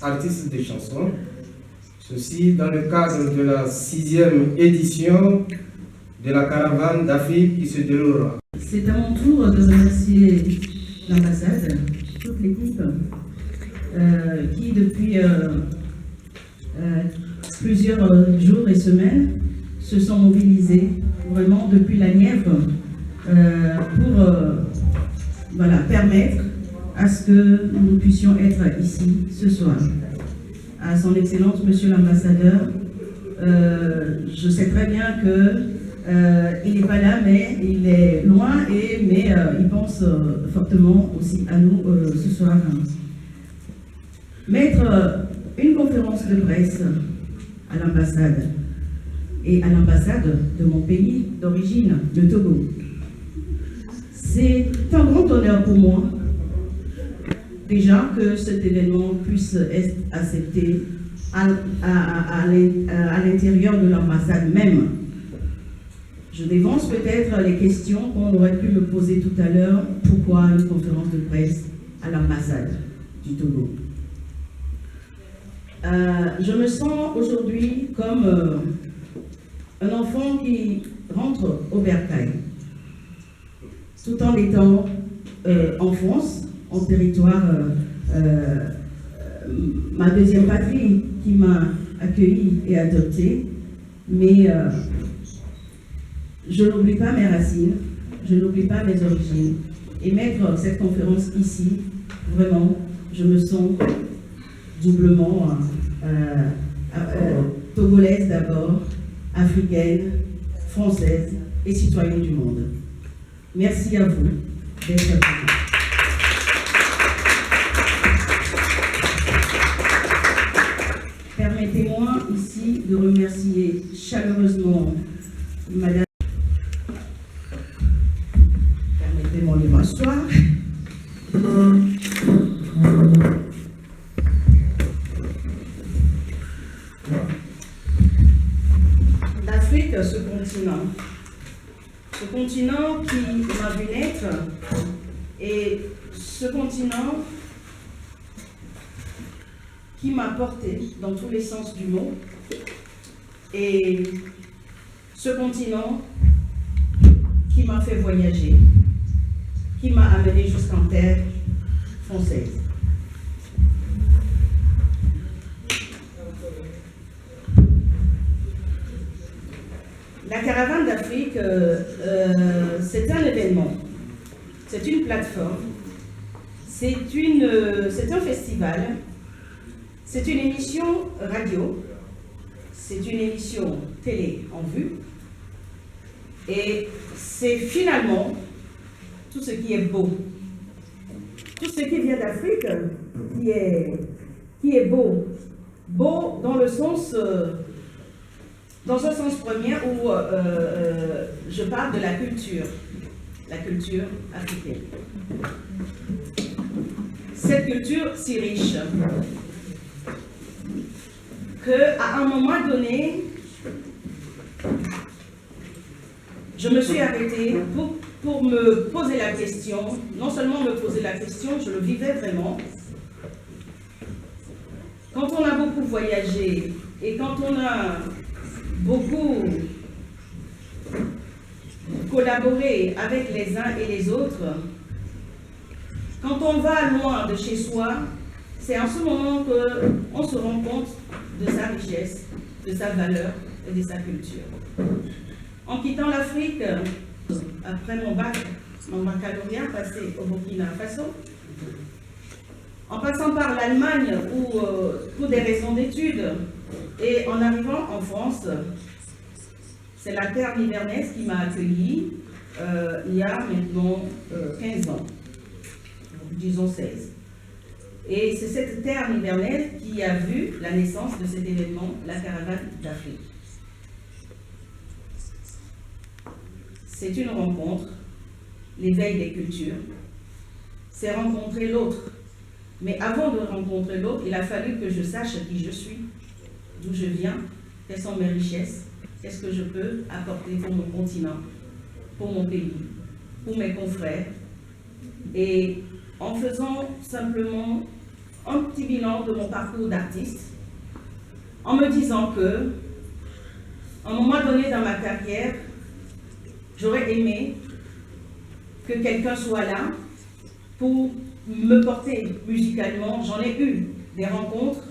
Artiste de chansons. Ceci dans le cadre de la 6e édition de la caravane d'Afrique qui se déroulera. C'est à mon tour de remercier l'ambassade, toute l'équipe, qui depuis plusieurs jours et semaines se sont mobilisés vraiment depuis la Nièvre pour voilà, permettre à ce que nous puissions être ici ce soir. À son Excellence, Monsieur l'Ambassadeur, je sais très bien qu'il n'est pas là, mais il est loin, mais il pense fortement aussi à nous ce soir. Mettre une conférence de presse à l'ambassade et à l'ambassade de mon pays d'origine, le Togo, c'est un grand honneur pour moi, déjà que cet événement puisse être accepté à l'intérieur de l'ambassade même. Je dévance peut-être les questions qu'on aurait pu me poser tout à l'heure. Pourquoi une conférence de presse à l'ambassade du Togo? Je me sens aujourd'hui comme un enfant qui rentre au bercail, tout en étant en France, en territoire, ma deuxième patrie qui m'a accueilli et adopté, mais je n'oublie pas mes racines, je n'oublie pas mes origines. Et mettre cette conférence ici, vraiment, je me sens doublement togolaise d'abord, africaine, française et citoyenne du monde. Merci à vous d'être venus. Permettez-moi ici de remercier chaleureusement Madame. Permettez-moi de m'asseoir. L'Afrique, ce continent qui m'a vu naître, et ce continent qui m'a porté dans tous les sens du mot, et ce continent qui m'a fait voyager, qui m'a amené jusqu'en terre française. La Caravane d'Afrique, c'est un événement, c'est une plateforme, c'est un festival, c'est une émission radio, c'est une émission télé en vue, et c'est finalement tout ce qui est beau, tout ce qui vient d'Afrique qui est beau, beau dans le sens... dans un sens premier où je parle de la culture africaine. Cette culture si riche qu'à un moment donné, je me suis arrêtée pour me poser la question, non seulement me poser la question, je le vivais vraiment. Quand on a beaucoup voyagé et quand on a beaucoup collaborer avec les uns et les autres. Quand on va loin de chez soi, c'est en ce moment qu'on se rend compte de sa richesse, de sa valeur et de sa culture. En quittant l'Afrique, après mon baccalauréat passé au Burkina Faso, en passant par l'Allemagne pour des raisons d'études, et en arrivant en France, c'est la terre nivernaise qui m'a accueilli il y a maintenant 15 ans, disons 16. Et c'est cette terre nivernaise qui a vu la naissance de cet événement, la Caravane d'Afrique. C'est une rencontre, l'éveil des cultures, c'est rencontrer l'autre. Mais avant de rencontrer l'autre, il a fallu que je sache qui je suis, d'où je viens, quelles sont mes richesses, qu'est-ce que je peux apporter pour mon continent, pour mon pays, pour mes confrères. Et en faisant simplement un petit bilan de mon parcours d'artiste, en me disant que, à un moment donné dans ma carrière, j'aurais aimé que quelqu'un soit là pour me porter musicalement. J'en ai eu des rencontres,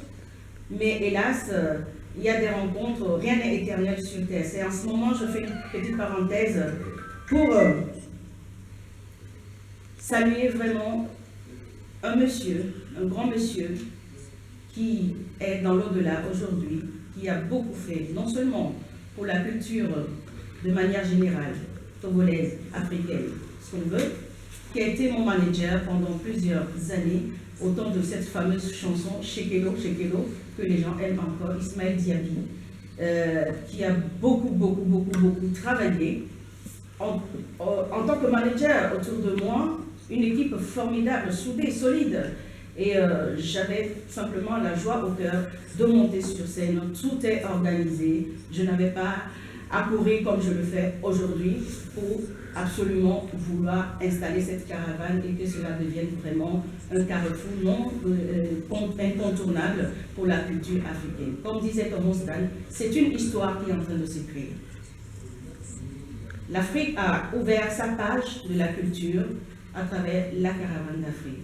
mais hélas, il y a des rencontres, rien n'est éternel sur Terre. C'est en ce moment, je fais une petite parenthèse pour saluer vraiment un monsieur, un grand monsieur, qui est dans l'au-delà aujourd'hui, qui a beaucoup fait, non seulement pour la culture de manière générale, togolaise, africaine, ce qu'on veut, qui a été mon manager pendant plusieurs années, au temps de cette fameuse chanson Shekelo, Shekelo, que les gens aiment encore, Ismaël Diaby, qui a beaucoup travaillé en tant que manager autour de moi, une équipe formidable, soudée, solide. Et j'avais simplement la joie au cœur de monter sur scène. Tout est organisé. Je n'avais pas à courir comme je le fais aujourd'hui pour absolument vouloir installer cette caravane et que cela devienne vraiment un carrefour non incontournable pour la culture africaine. Comme disait Thomas Dan, c'est une histoire qui est en train de s'écrire. L'Afrique a ouvert sa page de la culture à travers la caravane d'Afrique.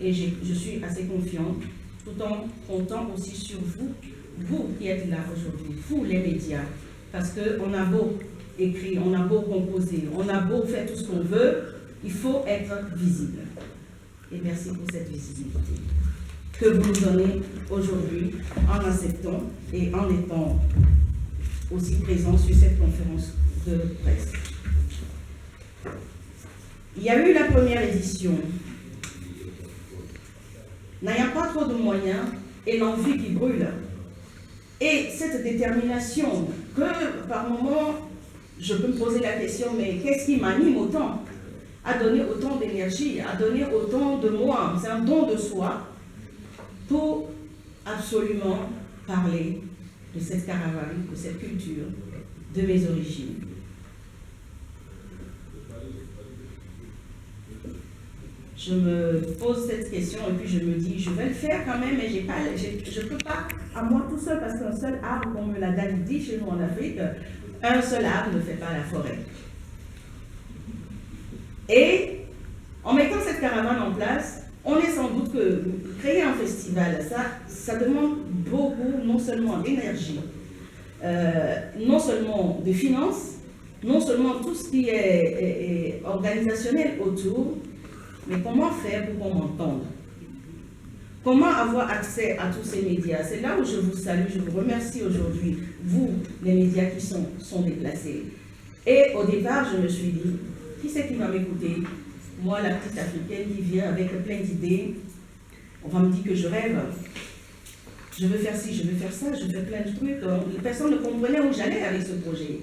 Et je suis assez confiante, tout en comptant aussi sur vous, vous qui êtes là aujourd'hui, vous les médias, parce qu'on a beau écrire, on a beau composer, on a beau faire tout ce qu'on veut, il faut être visible. Et merci pour cette visibilité que vous nous donnez aujourd'hui en acceptant et en étant aussi présent sur cette conférence de presse. Il y a eu la première édition. N'ayant pas trop de moyens et l'envie qui brûle, et cette détermination que par moments, je peux me poser la question, mais qu'est-ce qui m'anime autant à donner autant d'énergie, à donner autant de moi, c'est un don de soi, pour absolument parler de cette caravane, de cette culture, de mes origines. Je me pose cette question et puis je me dis, je vais le faire quand même, mais je ne peux pas à moi tout seul, parce qu'un seul arbre, comme l'a dit chez nous en Afrique, un seul arbre ne fait pas la forêt. Et en mettant cette caravane en place, on est sans doute que créer un festival, ça demande beaucoup, non seulement d'énergie, non seulement de finances, non seulement tout ce qui est organisationnel autour, mais comment faire pour qu'on m'entende? Comment avoir accès à tous ces médias? C'est là où je vous salue, je vous remercie aujourd'hui, vous, les médias qui sont déplacés. Et au départ, je me suis dit, qui c'est qui va m'écouter? Moi, la petite africaine qui vient avec plein d'idées, on va me dire que je rêve. Je veux faire ci, je veux faire ça, je veux plein de trucs. Personne ne comprenait où j'allais avec ce projet.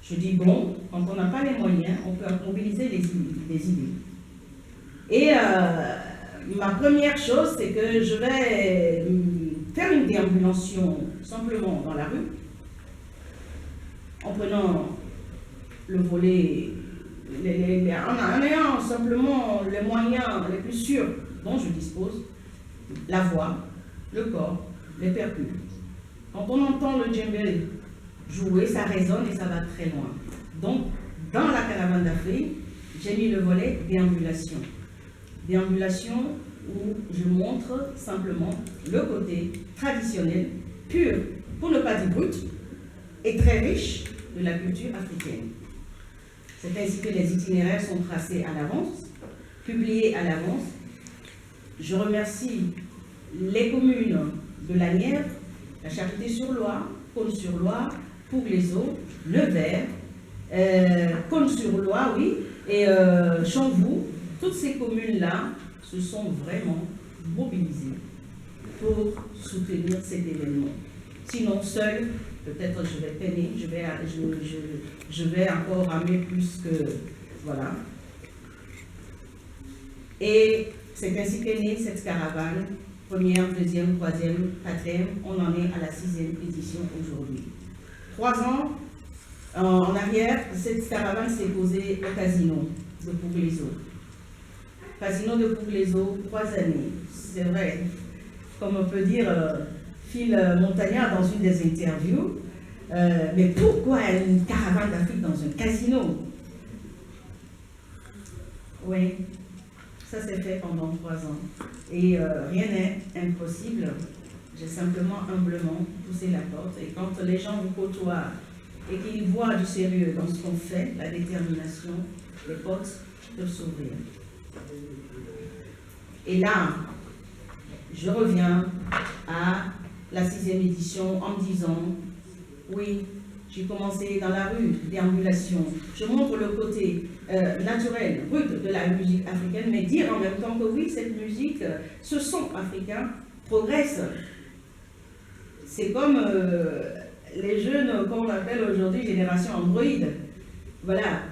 Je dis, bon, quand on n'a pas les moyens, on peut mobiliser les idées. Et ma première chose, c'est que je vais faire une déambulation simplement dans la rue, en prenant le volet, en ayant simplement les moyens les plus sûrs dont je dispose, la voix, le corps, les percus. Quand on entend le djembé jouer, ça résonne et ça va très loin. Donc, dans la caravane d'Afrique, j'ai mis le volet déambulation. Déambulation où je montre simplement le côté traditionnel, pur, pour ne pas dire brut, et très riche de la culture africaine. C'est ainsi que les itinéraires sont tracés à l'avance, publiés à l'avance. Je remercie les communes de la Nièvre, la Charité-sur-Loire, Cône-sur-Loire, Pour-les-Eaux, Le Vert, Cône-sur-Loire, oui, et Chanvoux. Toutes ces communes-là se sont vraiment mobilisées pour soutenir cet événement. Sinon, seul, peut-être je vais peiner, je vais encore ramer plus que... Voilà. Et c'est ainsi qu'est née cette caravane, première, deuxième, troisième, quatrième, on en est à la 6e édition aujourd'hui. 3 ans en arrière, cette caravane s'est posée au casino de Pour-les-Eaux. Casino de Pour-les-Eaux, 3 années. C'est vrai, comme on peut dire, Phil Montagnard dans une des interviews, mais pourquoi une caravane d'Afrique dans un casino? Oui, Ça s'est fait pendant 3 ans. Et rien n'est impossible. J'ai simplement humblement poussé la porte. Et quand les gens vous côtoient et qu'ils voient du sérieux dans ce qu'on fait, la détermination, les portes peuvent s'ouvrir. Et là, je reviens à la 6e édition en me disant, oui, j'ai commencé dans la rue, déambulation. Je montre le côté naturel, brut de la musique africaine, mais dire en même temps que oui, cette musique, ce son africain progresse. C'est comme les jeunes qu'on appelle aujourd'hui génération Android. Voilà,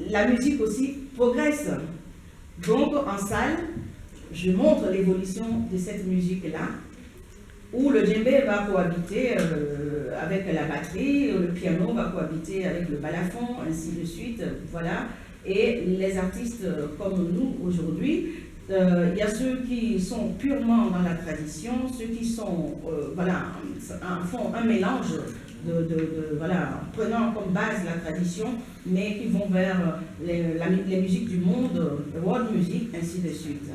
la musique aussi progresse. Donc en salle, je montre l'évolution de cette musique-là, où le djembé va cohabiter avec la batterie, le piano va cohabiter avec le balafon, ainsi de suite, voilà. Et les artistes comme nous aujourd'hui, il y a ceux qui sont purement dans la tradition, ceux qui sont, voilà, font un mélange voilà, prenant comme base la tradition, mais qui vont vers les musiques du monde, world music, ainsi de suite.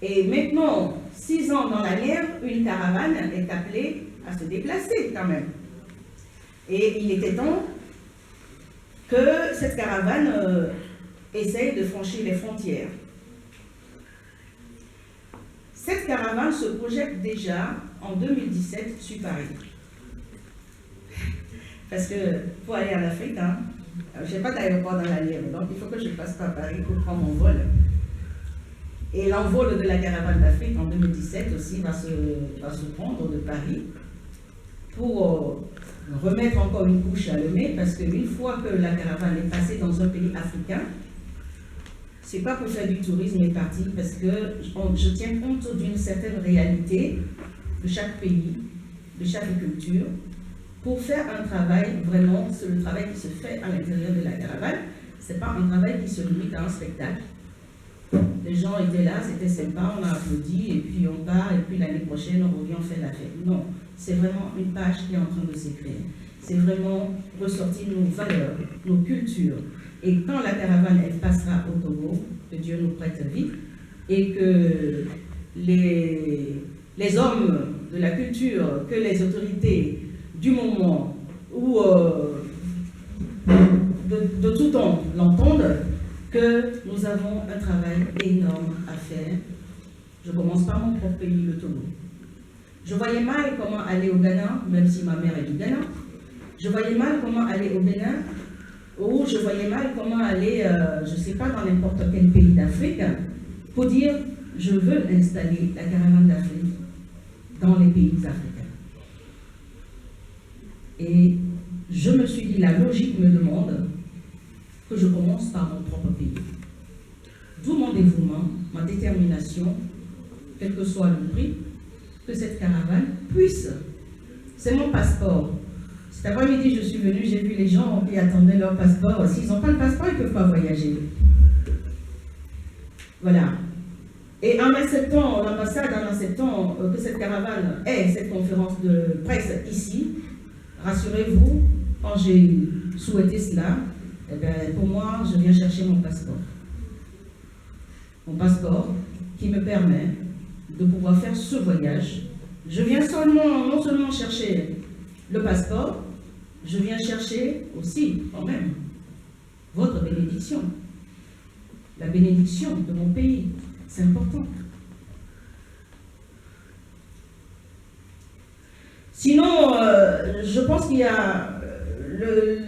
Et maintenant, 6 ans dans la guerre, une caravane est appelée à se déplacer quand même. Et il était temps que cette caravane essaye de franchir les frontières. Cette caravane se projette déjà en 2017 sur Paris. Parce que pour aller en Afrique, hein, je n'ai pas d'aéroport dans la Nièvre, donc il faut que je passe par Paris pour prendre mon vol. Et l'envol de la caravane d'Afrique en 2017 aussi va se prendre de Paris pour remettre encore une couche à lemer, parce qu'une fois que la caravane est passée dans un pays africain, c'est pas pour faire du tourisme et parti, parce que je tiens compte d'une certaine réalité de chaque pays, de chaque culture, pour faire un travail, vraiment, c'est le travail qui se fait à l'intérieur de la caravane, c'est pas un travail qui se limite à un spectacle. Les gens étaient là, c'était sympa, on a applaudi, et puis on part, et puis l'année prochaine, on revient, on fait la fête. Non, c'est vraiment une page qui est en train de s'écrire. C'est vraiment ressortir nos valeurs, nos cultures. Et quand la caravane, elle passera au Togo, que Dieu nous prête vite, et que les hommes de la culture, que les autorités du moment, ou de tout temps l'entendent, que nous avons un travail énorme à faire. Je commence par mon propre pays, le Togo. Je voyais mal comment aller au Ghana, même si ma mère est du Ghana. Je voyais mal comment aller au Bénin, ou je voyais mal comment aller, je ne sais pas, dans n'importe quel pays d'Afrique, pour dire, je veux installer la caravane d'Afrique dans les pays africains. Et je me suis dit, la logique me demande que je commence par mon propre pays. D'où mon dévouement, ma détermination, quel que soit le prix, que cette caravane puisse. C'est mon passeport. Cet après-midi, je suis venue, j'ai vu les gens qui attendaient leur passeport. S'ils n'ont pas le passeport, ils ne peuvent pas voyager. Voilà. Et en acceptant, l'ambassade, en acceptant que cette caravane ait cette conférence de presse ici, rassurez-vous, quand j'ai souhaité cela, eh bien, pour moi, je viens chercher mon passeport. Mon passeport qui me permet de pouvoir faire ce voyage. Je viens non seulement chercher le passeport, je viens chercher aussi, quand même, votre bénédiction. La bénédiction de mon pays, c'est important. Sinon, je pense qu'il y a...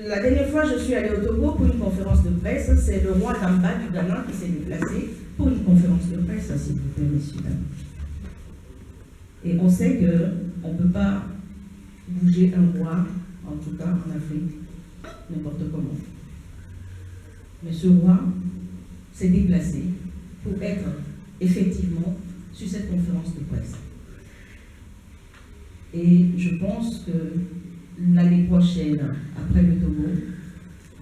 la dernière fois, je suis allée au Togo pour une conférence de presse. C'est le roi Damba du Ghana qui s'est déplacé pour une conférence de presse, s'il vous plaît, messieurs. Et on sait qu'on ne peut pas bouger un roi, en tout cas en Afrique, n'importe comment. Mais ce roi s'est déplacé pour être effectivement sur cette conférence de presse. Et je pense que l'année prochaine, après le Togo,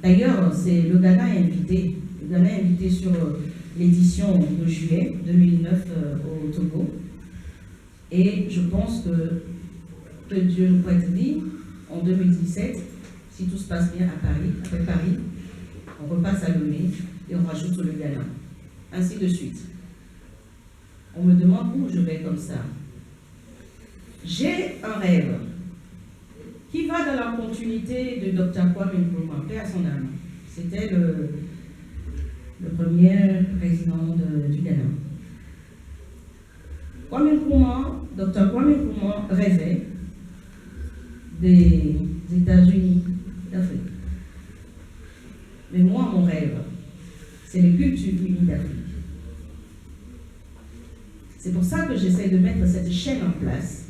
d'ailleurs, c'est le Ghana est invité. Le Ghana est invité sur l'édition de juillet 2009 au Togo. Et je pense que Dieu nous prête vie en 2017, si tout se passe bien à Paris, après Paris, on repasse à Lomé et on rajoute le Ghana. ainsi de suite. On me demande où je vais comme ça. J'ai un rêve qui va dans la continuité de Dr. Kwame Nkrumah, paix à son âme. C'était le premier président du Ghana. Dr. Kwame Nkrumah rêvait des États-Unis d'Afrique. Mais moi, mon rêve, c'est les cultures unies d'Afrique. C'est pour ça que j'essaie de mettre cette chaîne en place.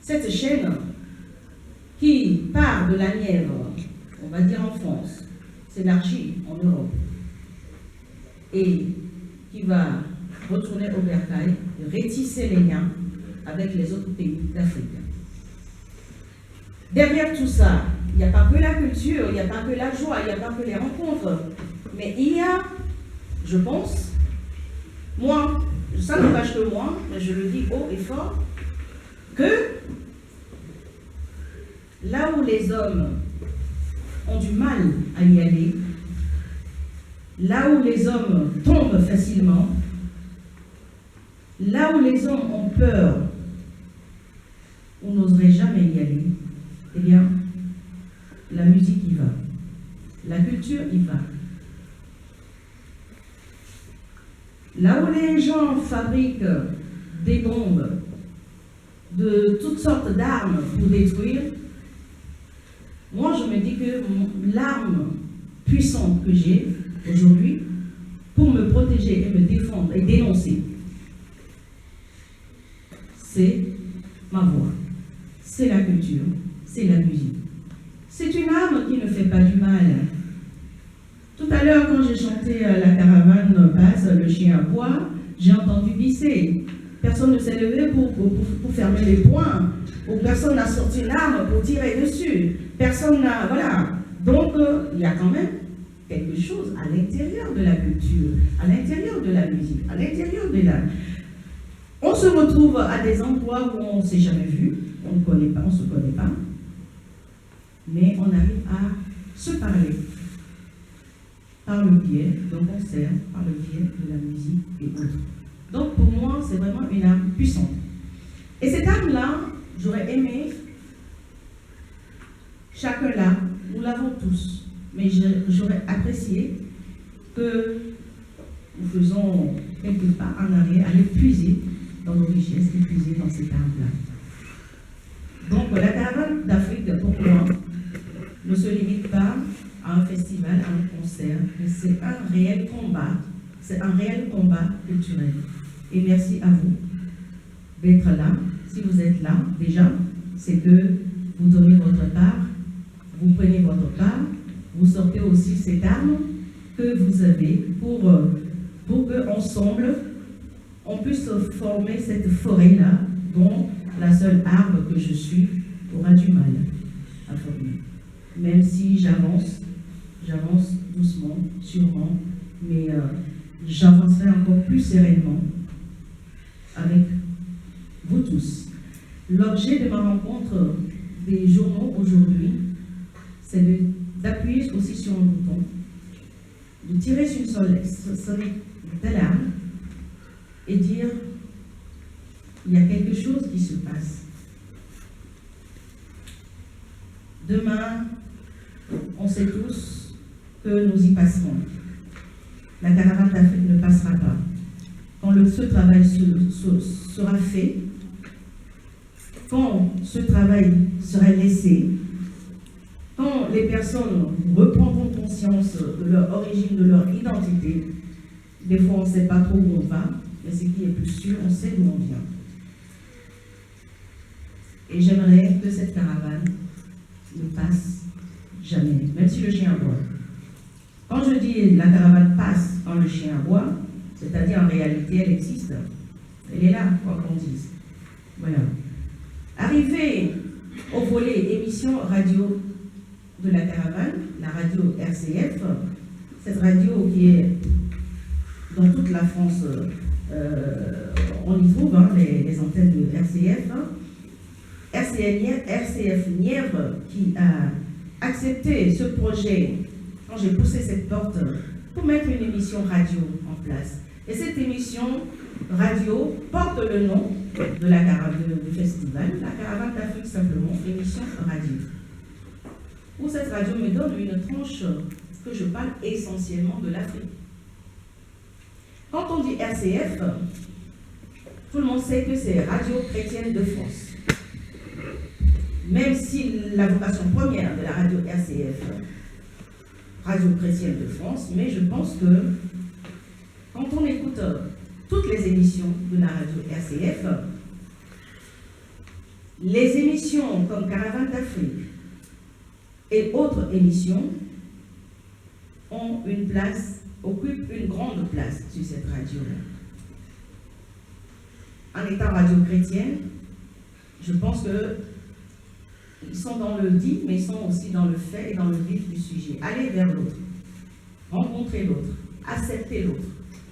Cette chaîne qui part de la Nièvre, on va dire en France, s'élargit en Europe, et qui va retourner au bercail, rétisser les liens avec les autres pays d'Afrique. Derrière tout ça, il n'y a pas que la culture, il n'y a pas que la joie, il n'y a pas que les rencontres, mais il y a, je pense, moi, ça ne vache que moi, mais je le dis haut et fort, que là où les hommes ont du mal à y aller, là où les hommes tombent facilement, là où les hommes ont peur ou n'oseraient jamais y aller, eh bien, la musique y va, la culture y va. Là où les gens fabriquent des bombes, de toutes sortes d'armes pour détruire, moi je me dis que l'arme puissante que j'ai aujourd'hui pour me protéger et me défendre et dénoncer, c'est ma voix, c'est la culture, c'est la musique. C'est une arme qui ne fait pas du mal. Tout à l'heure, quand j'ai chanté La caravane passe, le chien aboie, j'ai entendu pisser. Personne ne s'est levé pour fermer les poings, ou personne n'a sorti l'arme pour tirer dessus. Personne n'a... Voilà. Donc, il y a quand même quelque chose à l'intérieur de la culture, à l'intérieur de la musique, à l'intérieur de la... On se retrouve à des endroits où on ne s'est jamais vu, on ne connaît pas, on ne se connaît pas, mais on arrive à se parler par le biais d'un concert, par le biais de la musique et autres. Donc pour moi, c'est vraiment une arme puissante. Et cette arme-là, j'aurais aimé, chacun là, nous l'avons tous, mais j'aurais apprécié que nous faisons quelques pas en arrière, aller puiser dans nos richesses et puiser dans cette arme-là. Donc la caravane d'Afrique, pour moi, ne se limite pas à un festival, à un concert, mais c'est un réel combat culturel. Et merci à vous d'être là. Si vous êtes là, déjà, c'est que vous donnez votre part, vous prenez votre part, vous sortez aussi cette arme que vous avez pour qu'ensemble, on puisse former cette forêt-là dont la seule arbre que je suis aura du mal à former. Même si j'avance doucement, sûrement, mais j'avancerai encore plus sereinement avec vous tous. L'objet de ma rencontre des journaux aujourd'hui, c'est d'appuyer aussi sur un bouton, de tirer sur une sonnette d'alarme et dire il y a quelque chose qui se passe. Demain, on sait tous que nous y passerons. La caravane d'Afrique ne passera pas. Quand ce travail sera fait, quand ce travail sera laissé, quand les personnes reprendront conscience de leur origine, de leur identité, des fois on ne sait pas trop où on va, mais ce qui est plus sûr, on sait d'où on vient. Et j'aimerais que cette caravane ne passe jamais, même si le chien aboie. Quand je dis la caravane passe quand le chien aboie, c'est-à-dire en réalité elle existe. Elle est là, quoi qu'on dise. Voilà. Arrivé au volet émission radio de la caravane, la radio RCF, cette radio qui est dans toute la France, on y trouve les antennes de RCF. RCF Nièvre qui a accepté ce projet quand j'ai poussé cette porte pour mettre une émission radio en place. Et cette émission radio porte le nom de la caravane du festival, la Caravane d'Afrique simplement, émission radio. Où cette radio me donne une tranche que je parle essentiellement de l'Afrique. Quand on dit RCF, tout le monde sait que c'est Radio Chrétienne de France. Même si la vocation première de la radio RCF, Radio Chrétienne de France, mais je pense que quand on écoute toutes les émissions de la radio RCF, les émissions comme Caravane d'Afrique et autres émissions ont une place, occupent une grande place sur cette radio-là. En étant radio chrétienne, je pense qu'ils sont dans le dit, mais ils sont aussi dans le fait et dans le vif du sujet. Aller vers l'autre, rencontrer l'autre, accepter l'autre,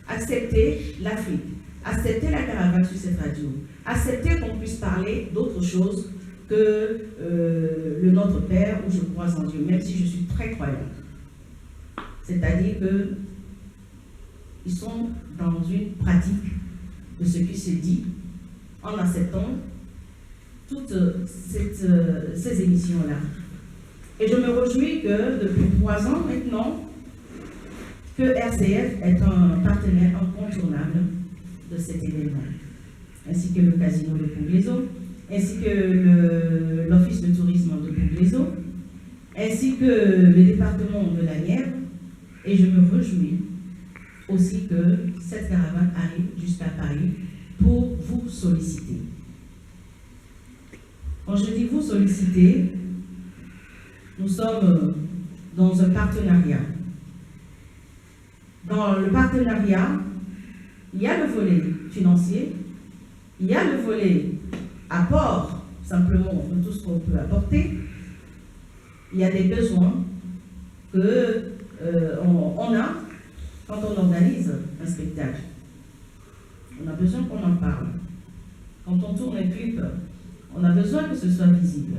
accepter l'Afrique, accepter la caravane sur cette radio, accepter qu'on puisse parler d'autre chose que le Notre Père ou je crois en Dieu, même si je suis très croyante. C'est-à-dire qu'ils sont dans une pratique de ce qui se dit en acceptant toutes ces émissions-là. Et je me réjouis que depuis 3 ans maintenant, que RCF est un partenaire incontournable de cet événement, ainsi que le Casino de Pouglézo, ainsi que l'Office de tourisme de Pouglézo, ainsi que le département de la Nièvre, et je me réjouis aussi que cette caravane arrive jusqu'à Paris pour vous solliciter. Quand je dis vous solliciter, nous sommes dans un partenariat. Dans le partenariat, il y a le volet financier, il y a le volet apport, simplement, de tout ce qu'on peut apporter. Il y a des besoins que on a quand on organise un spectacle. On a besoin qu'on en parle. Quand on tourne un clip, on a besoin que ce soit visible.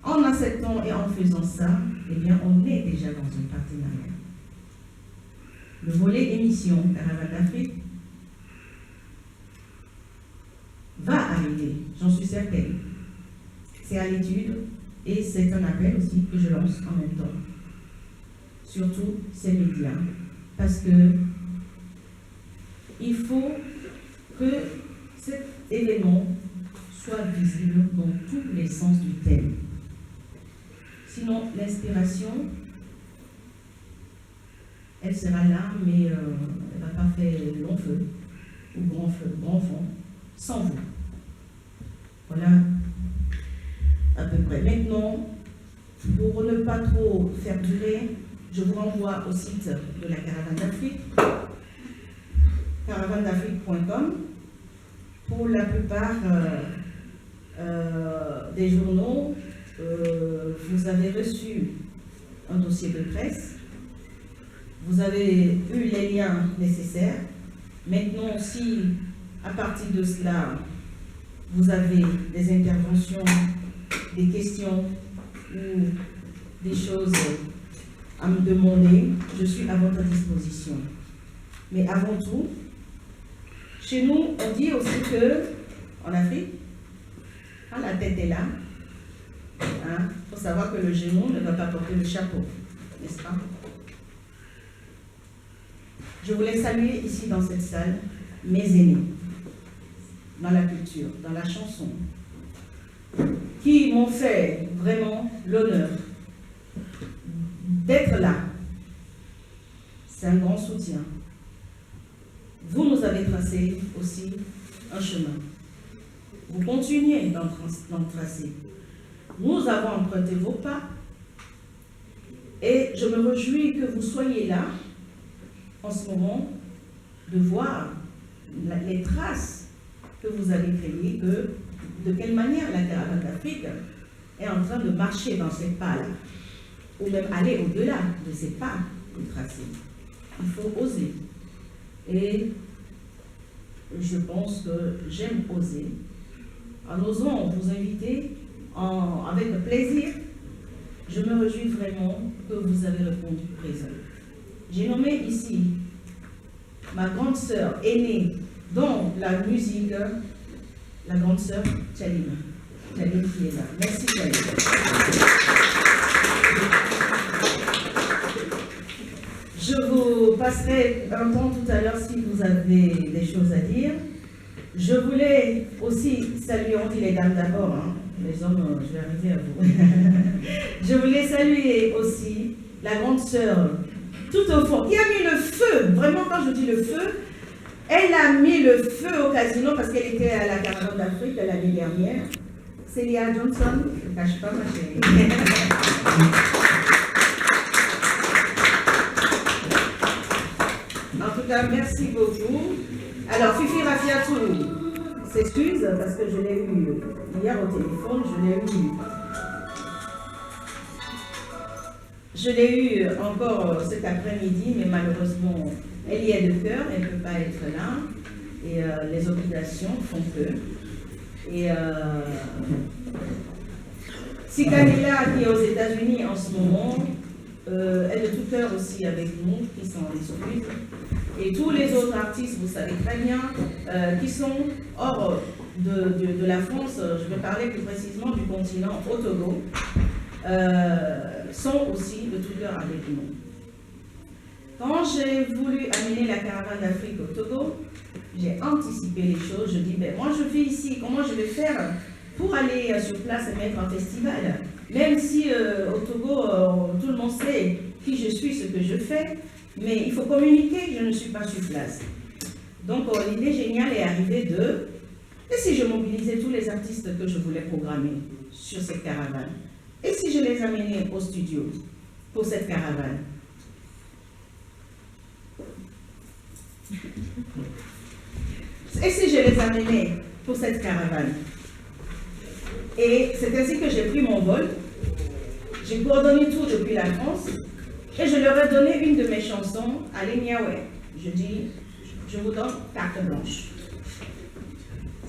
En acceptant et en faisant ça, eh bien, on est déjà dans un partenariat. Le volet émission Caravane d'Afrique va arriver, j'en suis certaine. C'est à l'étude et c'est un appel aussi que je lance en même temps. Surtout ces médias, parce que il faut que cet événement soit visible dans tous les sens du thème. Sinon, l'inspiration, elle sera là, mais elle ne va pas faire long feu ou grand fond, sans vous. Voilà à peu près. Maintenant, pour ne pas trop faire durer, je vous renvoie au site de la Caravane d'Afrique, caravanedafrique.com. Pour la plupart des journaux, vous avez reçu un dossier de presse, vous avez eu les liens nécessaires. Maintenant, si à partir de cela, vous avez des interventions, des questions ou des choses à me demander, je suis à votre disposition. Mais avant tout, chez nous, on dit aussi que, en Afrique, quand la tête est là, faut savoir que le genou ne va pas porter le chapeau, n'est-ce pas? Je voulais saluer ici dans cette salle mes aînés, dans la culture, dans la chanson, qui m'ont fait vraiment l'honneur d'être là. C'est un grand soutien. Vous nous avez tracé aussi un chemin. Vous continuez d'en tracer. Nous avons emprunté vos pas et je me réjouis que vous soyez là en ce moment de voir les traces que vous avez créées, de quelle manière la Caravane d'Afrique est en train de marcher dans ces pas-là, ou même aller au-delà de ces pas tracés. Il faut oser. Et je pense que j'aime oser. En osant vous inviter avec plaisir Je me réjouis vraiment que vous avez répondu présent. J'ai nommé ici ma grande sœur aînée dans la musique, la grande sœur Tchalim. Tchalim qui est là. Merci Tchalim. Je vous passerai un temps tout à l'heure si vous avez des choses à dire. Je voulais aussi saluer, on dit les dames d'abord, hein. Les hommes, je vais arriver à vous. Je voulais saluer aussi la grande sœur tout au fond, qui a mis le feu, vraiment quand je dis le feu, elle a mis le feu au casino parce qu'elle était à la Caravane d'Afrique l'année dernière. Célia Johnson, je ne cache pas ma chérie. En tout cas, merci beaucoup. Alors, Fifi Rafiatou s'excuse parce que je l'ai eu hier au téléphone, je l'ai eu encore cet après-midi, mais malheureusement, elle y est de cœur, elle ne peut pas être là, et les occupations font que. Et Sikanila, qui est aux États-Unis en ce moment, est de tout cœur aussi avec nous, qui sont en excuse. Et tous les autres artistes, vous savez très bien, qui sont hors de la France, je vais parler plus précisément du continent au Togo, sont aussi de tout cœur avec nous. Quand j'ai voulu amener la Caravane d'Afrique au Togo, j'ai anticipé les choses. Je dis, ben, moi je vis ici, comment je vais faire pour aller sur place et mettre un festival? Même si au Togo, tout le monde sait qui je suis, ce que je fais, mais il faut communiquer, je ne suis pas sur place. Donc l'idée géniale est arrivée de, et si je mobilisais tous les artistes que je voulais programmer sur cette caravane? Et si je les amenais au studio pour cette caravane? Et si je les amenais pour cette caravane? Et c'est ainsi que j'ai pris mon vol. J'ai coordonné tout depuis la France et je leur ai donné une de mes chansons à l'Eniawe. Je dis, je vous donne carte blanche.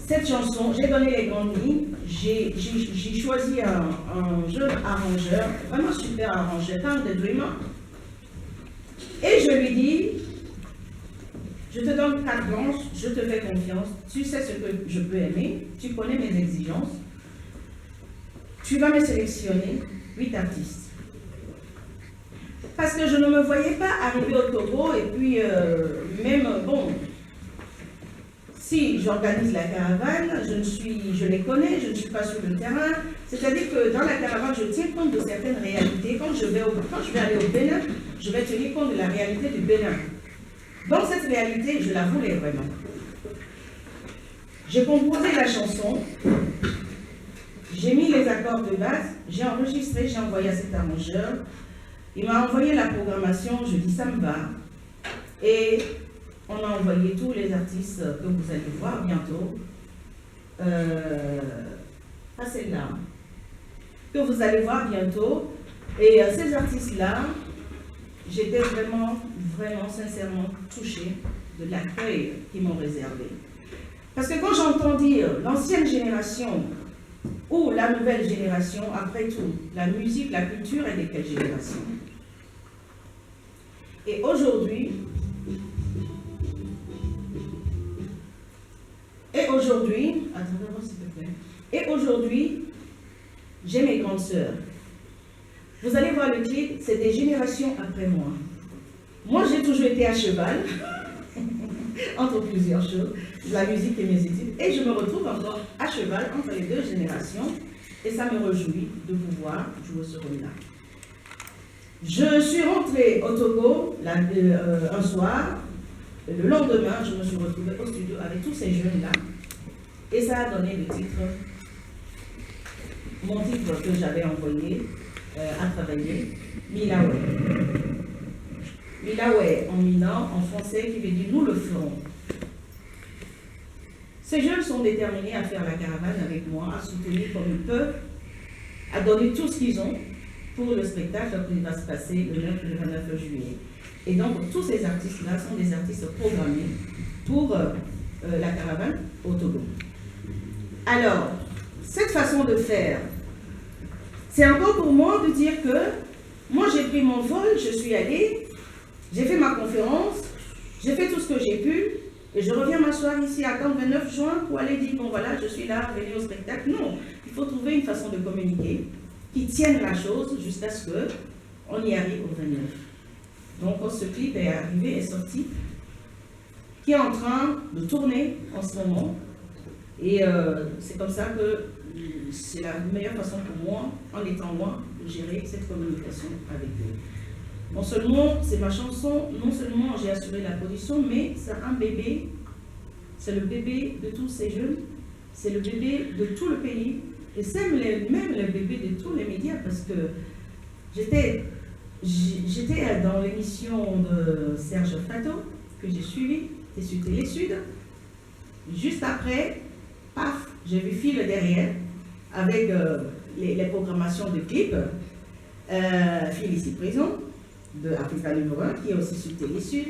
Cette chanson, j'ai donné les grandes lignes, j'ai choisi un jeune arrangeur, vraiment super arrangeur, Tank the Dreamer, et je lui dis, je te donne carte blanche, je te fais confiance, tu sais ce que je peux aimer, tu connais mes exigences, tu vas me sélectionner 8 artistes. Parce que je ne me voyais pas arriver au Togo et puis même, bon, si j'organise la caravane, je les connais, je ne suis pas sur le terrain. C'est-à-dire que dans la caravane, je tiens compte de certaines réalités. Quand je vais aller au Bénin, je vais tenir compte de la réalité du Bénin. Dans cette réalité, je la voulais vraiment. J'ai composé la chanson, j'ai mis les accords de base, j'ai enregistré, j'ai envoyé à cet arrangeur. Il m'a envoyé la programmation, je dis ça me va. Et on a envoyé tous les artistes que vous allez voir bientôt. Pas celle-là. Que vous allez voir bientôt. Et ces artistes-là, j'étais vraiment, sincèrement touchée de l'accueil qu'ils m'ont réservé. Parce que quand j'entends dire l'ancienne génération ou la nouvelle génération, après tout, la musique, la culture est de quelle génération? Et aujourd'hui, attendez-moi s'il te plaît, et aujourd'hui, j'ai mes grandes sœurs. Vous allez voir le clip, c'est des générations après moi. Moi, j'ai toujours été à cheval, entre plusieurs choses, la musique et mes études, et je me retrouve encore à cheval entre les deux générations, et ça me réjouit de pouvoir jouer ce rôle-là. Je suis rentrée au Togo un soir, le lendemain, je me suis retrouvée au studio avec tous ces jeunes-là, et ça a donné le titre, mon titre que j'avais envoyé à travailler, Milawe. Milawe en minan, en français, qui veut dire nous le ferons. Ces jeunes sont déterminés à faire la caravane avec moi, à soutenir comme ils peuvent, à donner tout ce qu'ils ont pour le spectacle qui va se passer le 9 et le 29 juillet. Et donc, tous ces artistes-là sont des artistes programmés pour la caravane au Togo. Alors, cette façon de faire, C'est encore pour moi de dire que moi j'ai pris mon vol, je suis allée, j'ai fait ma conférence, j'ai fait tout ce que j'ai pu, et je reviens m'asseoir ici à Caen le 29 juin pour aller dire, bon voilà, je suis là, venez au spectacle. Non, il faut trouver une façon de communiquer qui tienne la chose jusqu'à ce qu'on y arrive au 29. Donc ce clip est arrivé, est sorti, qui est en train de tourner en ce moment. Et c'est comme ça que c'est la meilleure façon pour moi, en étant loin, de gérer cette communication avec eux. Non seulement c'est ma chanson, non seulement j'ai assuré la production, mais c'est un bébé, c'est le bébé de tous ces jeunes, c'est le bébé de tout le pays, et c'est même le bébé de tous les médias, parce que j'étais dans l'émission de Serge Fato, que j'ai suivi, c'est sur Télé Sud. Juste après, paf, j'ai vu Fil derrière, avec les programmations de clips, Fil ici présent, de Africa numéro 1, qui est aussi sur Télé Sud.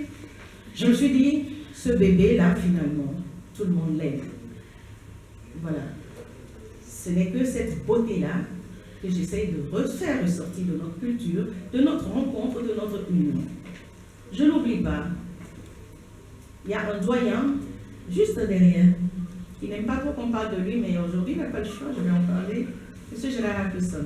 Je me suis dit, ce bébé-là, finalement, tout le monde l'aime. Voilà. Ce n'est que cette beauté-là que j'essaye de refaire ressortir de notre culture, de notre rencontre, de notre union. Je n'oublie pas, il y a un doyen juste derrière, qui n'aime pas trop qu'on parle de lui, mais aujourd'hui il n'a pas le choix, je vais en parler, M. Gérard Appelson.